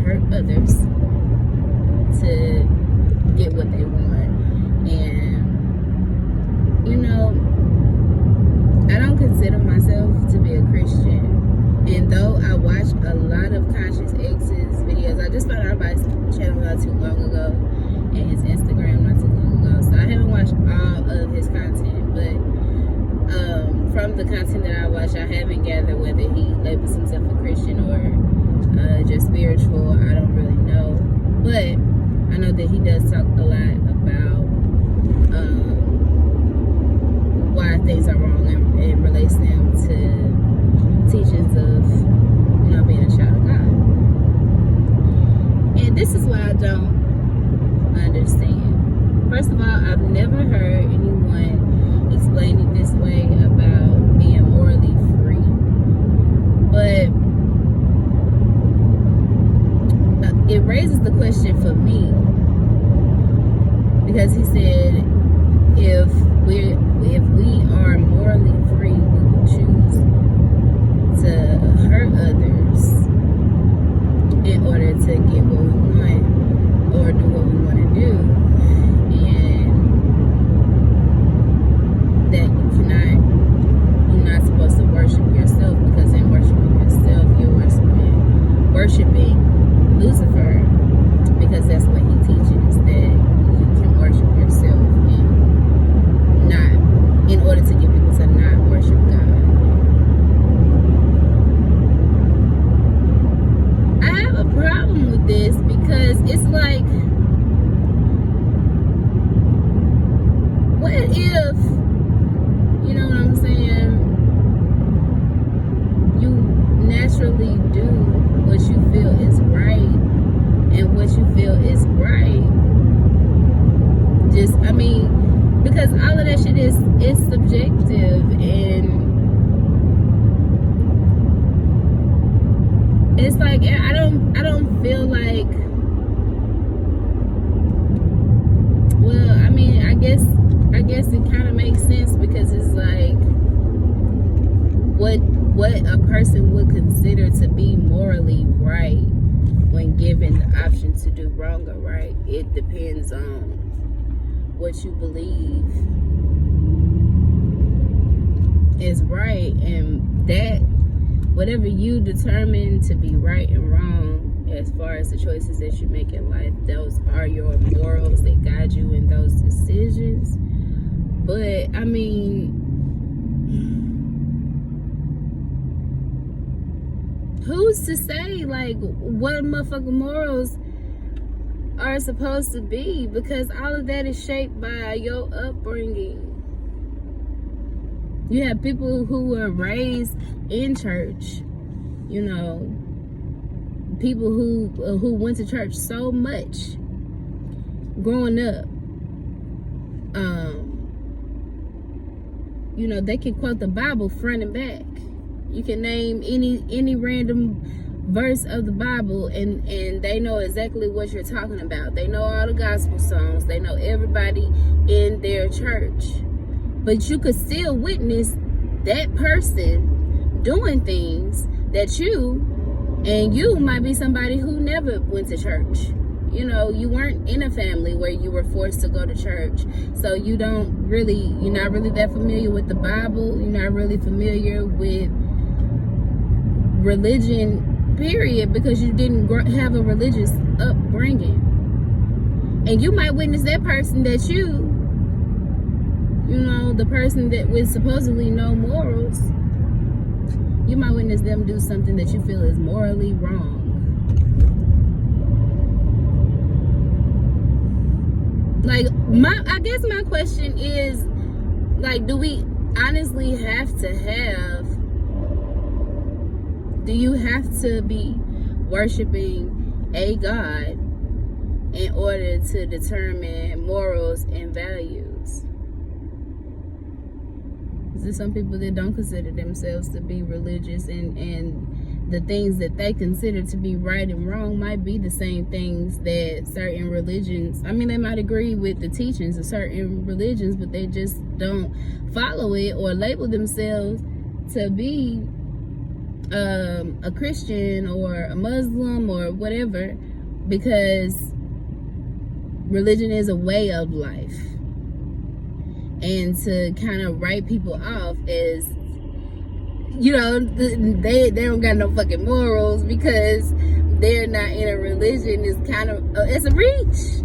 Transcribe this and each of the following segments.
hurt others to get what they want. And, you know, I don't consider myself to be a Christian. And though I watch a lot of Conscious X's videos, I just found out about his channel not too long ago and his Instagram not too long ago. So I haven't watched all of his content, but from the content that I watch, I haven't gathered whether he labels himself a Christian or just spiritual. I don't really know. But I know that he does talk a lot about why things are wrong and relates them to teachings of, you know, being a child of God. And this is what I don't understand. First of all, I've never heard anyone explain it this way about being morally free. But it raises the question for me, because he said if we are morally free, we will choose to hurt others in order to get what we want or do what we want to do, and that you're not supposed to worship yourself, because in worshiping yourself you're worshiping Lucifer, because that's what he teaches, that you can worship yourself and not, in order to get people to not worship God. I have a problem with this because it's like, what if, you know what I'm saying, you naturally do what you feel is right, and what you feel is right, just, I mean, because all of that shit is subjective, and it's like, I don't feel like, well, I mean, I guess it kind of makes sense, because it's like, what a person would consider to be morally right when given the option to do wrong or right, it depends on what you believe is right, and that whatever you determine to be right and wrong as far as the choices that you make in life, those are your morals that guide you in those decisions. But I mean, who's to say like what motherfucking morals are supposed to be? Because all of that is shaped by your upbringing. You have people who were raised in church, you know, people who went to church so much growing up. You know, they can quote the Bible front and back. You can name any random verse of the Bible and they know exactly what you're talking about. They know all the gospel songs. They know everybody in their church. But you could still witness that person doing things that you might be somebody who never went to church. You know, you weren't in a family where you were forced to go to church. So you're not really that familiar with the Bible. You're not really familiar with religion, period, because you didn't have a religious upbringing. And you might witness that person that you know, the person that with supposedly no morals, you might witness them do something that you feel is morally wrong. Like, I guess my question is, like, do we honestly have to have, do you have to be worshiping a God in order to determine morals and values? There's some people that don't consider themselves to be religious, and the things that they consider to be right and wrong might be the same things that certain religions, I mean, they might agree with the teachings of certain religions, but they just don't follow it or label themselves to be a Christian or a Muslim or whatever, because religion is a way of life. And to kind of write people off as, they don't got no fucking morals because they're not in a religion is kind of, it's a reach.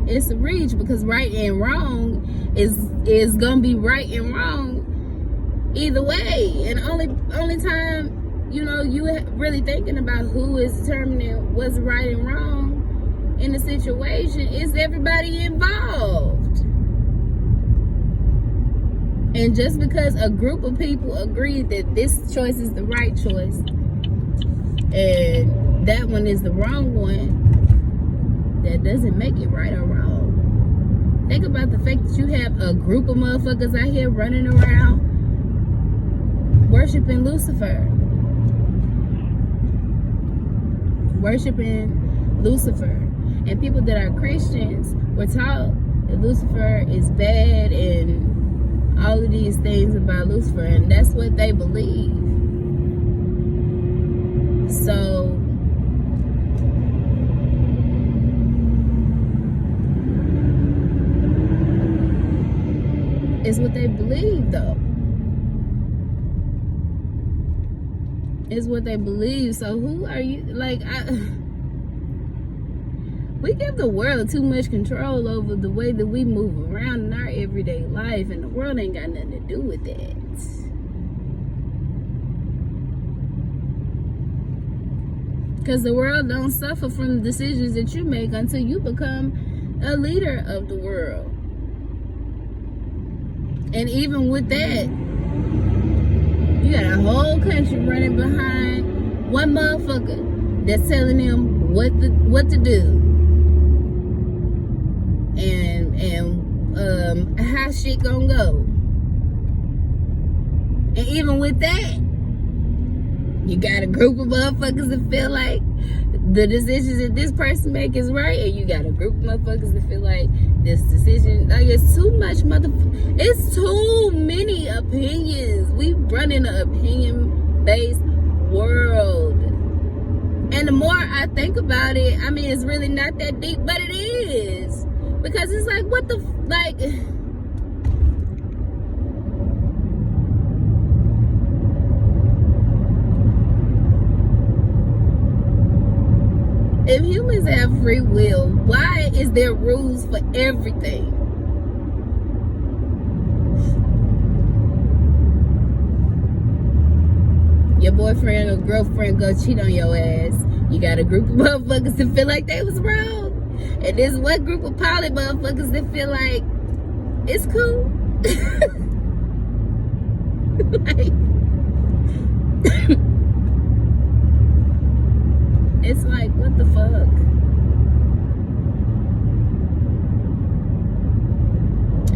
It's a reach, because right and wrong is gonna be right and wrong either way. And only time, you really thinking about who is determining what's right and wrong in the situation is everybody involved. And just because a group of people agree that this choice is the right choice and that one is the wrong one, that doesn't make it right or wrong. Think about the fact that you have a group of motherfuckers out here running around worshiping Lucifer. And people that are Christians were taught that Lucifer is bad and all of these things about Lucifer, and that's what they believe. So it's what they believe, though. It's what they believe. So who are you? We give the world too much control over the way that we move around in our everyday life, and the world ain't got nothing to do with that. Because the world don't suffer from the decisions that you make until you become a leader of the world. And even with that, you got a whole country running behind one motherfucker that's telling them what to do. And how shit gonna go. And even with that, you got a group of motherfuckers that feel like the decisions that this person make is right, and you got a group of motherfuckers that feel like this decision, it's too much it's too many opinions. We run in an opinion-based world. And the more I think about it, it's really not that deep, but it is. Because it's like, what the, if humans have free will, why is there rules for everything? Your boyfriend or girlfriend go cheat on your ass. You got a group of motherfuckers that feel like they was wrong. And there's one group of poly motherfuckers that feel like it's cool. It's like, what the fuck?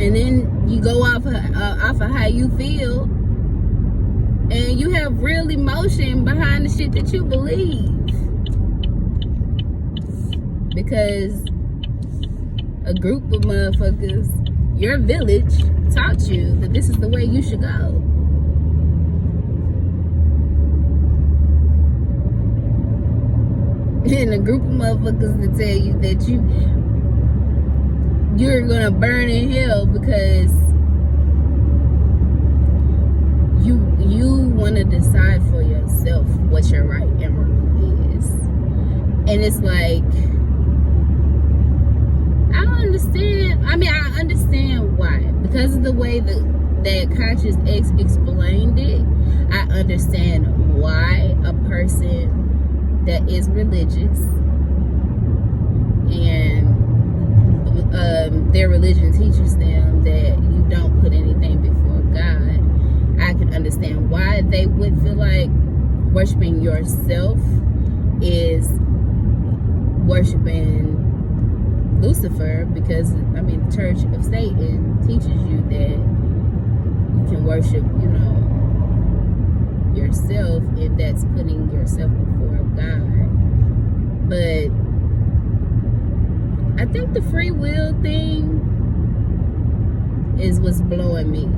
And then you go off of how you feel, and you have real emotion behind the shit that you believe. Because a group of motherfuckers, your village, taught you that this is the way you should go. And a group of motherfuckers that tell you that you're gonna burn in hell because you want to decide for yourself what your right and wrong is. And it's like, I don't understand. I understand why. Because of the way that Conscious X explained it, I understand why a person that is religious and their religion teaches them that you don't put anything before God. I can understand why they would feel like worshiping yourself is worshiping Lucifer, because the Church of Satan teaches you that you can worship, yourself if that's putting yourself before God. But I think the free will thing is what's blowing me.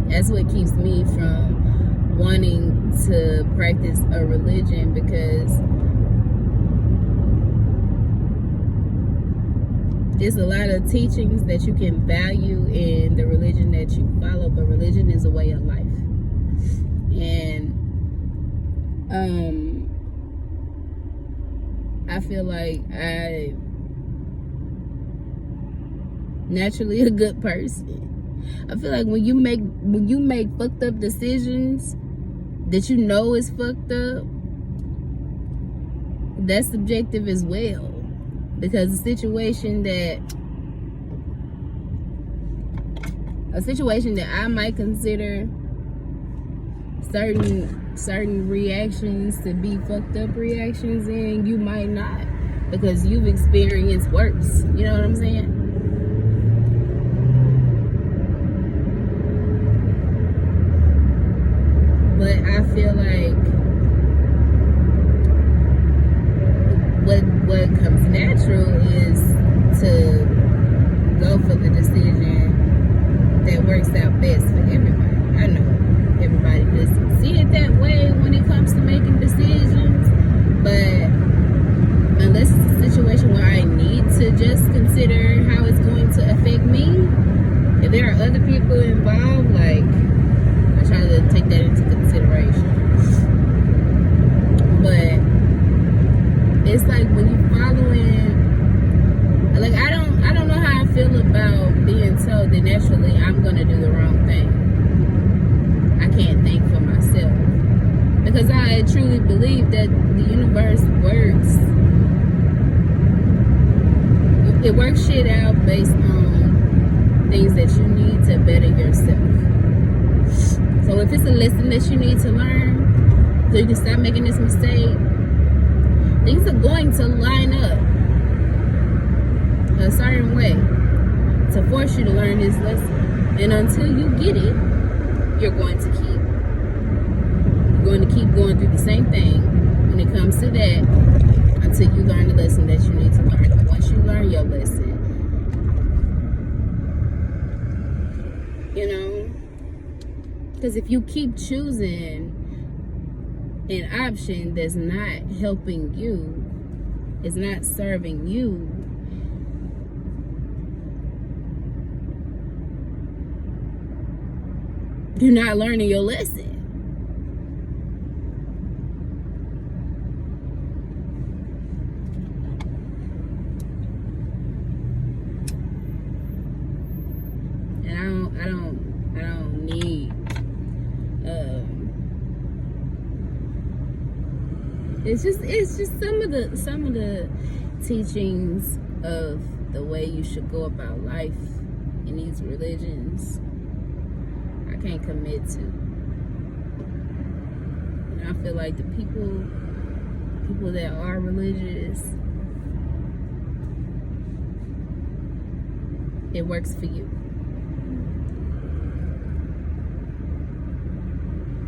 That's what keeps me from wanting to practice a religion, because there's a lot of teachings that you can value in the religion that you follow, but religion is a way of life. And I feel like I naturally a good person. I feel like when you make fucked up decisions that you know is fucked up, that's subjective as well. Because a situation that I might consider certain reactions to be fucked up reactions, and you might not, because you've experienced worse. You know what I'm saying? But I feel like what comes natural is to go for the decision that works out best for everybody. I know everybody doesn't see it that way when it comes to making decisions, but unless it's a situation where I need to just consider how it's going to affect me, if there are other people involved, like, I try to take that into consideration. But it's like when you following, like, I don't know how I feel about being told that naturally I'm gonna do the wrong thing. I can't think for myself, because I truly believe that the universe works. It works shit out based on things that you need to better yourself. So if it's a lesson that you need to learn so you can stop making this mistake, things are going to line up a certain way to force you to learn this lesson. And until you get it, you're going to keep going through the same thing when it comes to that, until you learn the lesson that you need to learn. And once you learn your lesson, you know, because if you keep choosing an option that's not helping you, it's not serving you, you're not learning your lesson. And I don't need it's just some of the teachings of the way you should go about life in these religions I can't commit to. And I feel like the people that are religious, it works for you.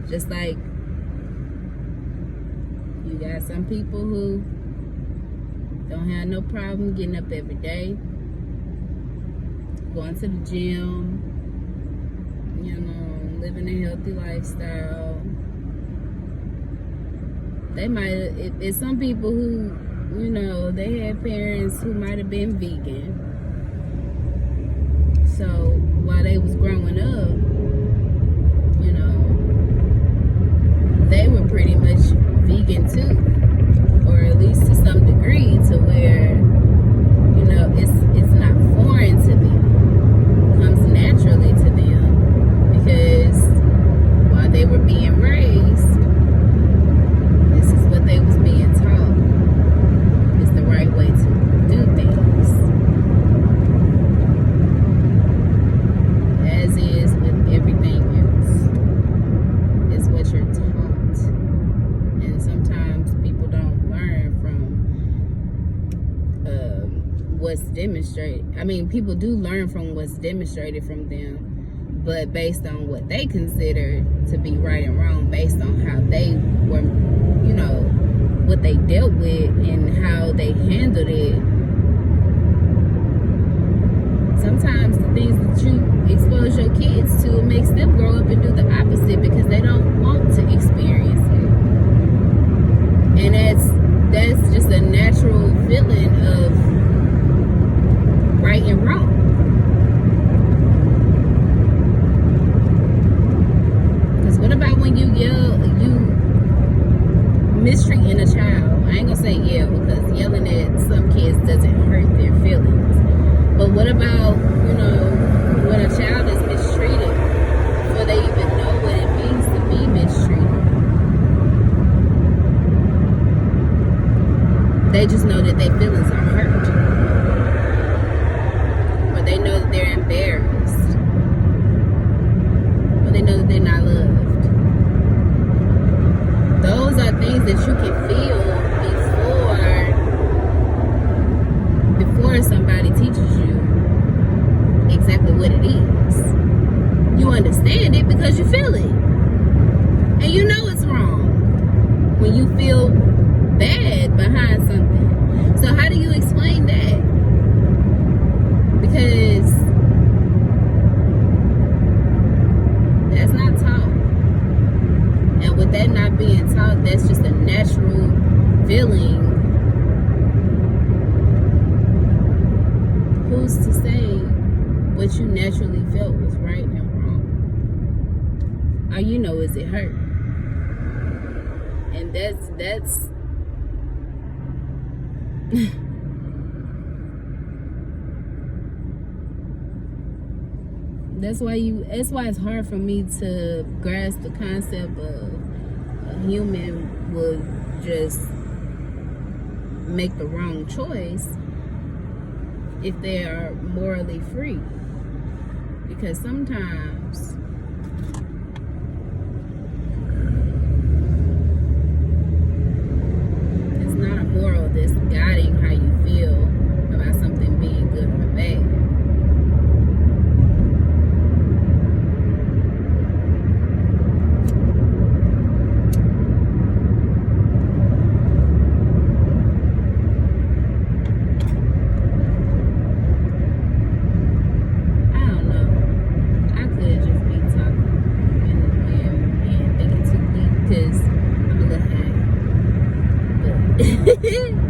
Just like you got some people who don't have no problem getting up every day, going to the gym, you know, living a healthy lifestyle. They might, it's some people who, you know, they had parents who might have been vegan. So while they was growing up, you know, they were pretty much vegan too, or at least to some degree, to where, you know, it's not foreign to them, it comes naturally to them, because while they were being raised, this is what they was being taught is the right way to do things, as is with everything else. It's what you're taught. And sometimes people don't learn from what's demonstrated. I mean, people do learn from what's demonstrated from them, but based on what they consider to be right and wrong, based on how they were, you know, what they dealt with and how they handled it. Sometimes the things that you expose your kids to makes them grow up and do the opposite, because they don't want to experience it. mistreating a child, I ain't gonna say yell, because yelling at some kids doesn't hurt their feelings. But what about, when a child is mistreated before they even know what it means to be mistreated? They just know that their feelings are hurt. Or they know that they're embarrassed. Or they know that they're not loved. Those are things that you can feel before somebody teaches you exactly what it is. You understand it because you feel it. And you know it's wrong when you feel bad behind something. So how do you explain that? Because that's not taught. And with that not being taught, that's just a natural feeling. Who's to say what you naturally felt was right and wrong? All you know is it hurt. And that's that's why it's hard for me to grasp the concept of a human would just make the wrong choice if they are morally free. Because sometimes it's not a moral that's guiding how you feel about something being good or bad. Because I'm a little high. But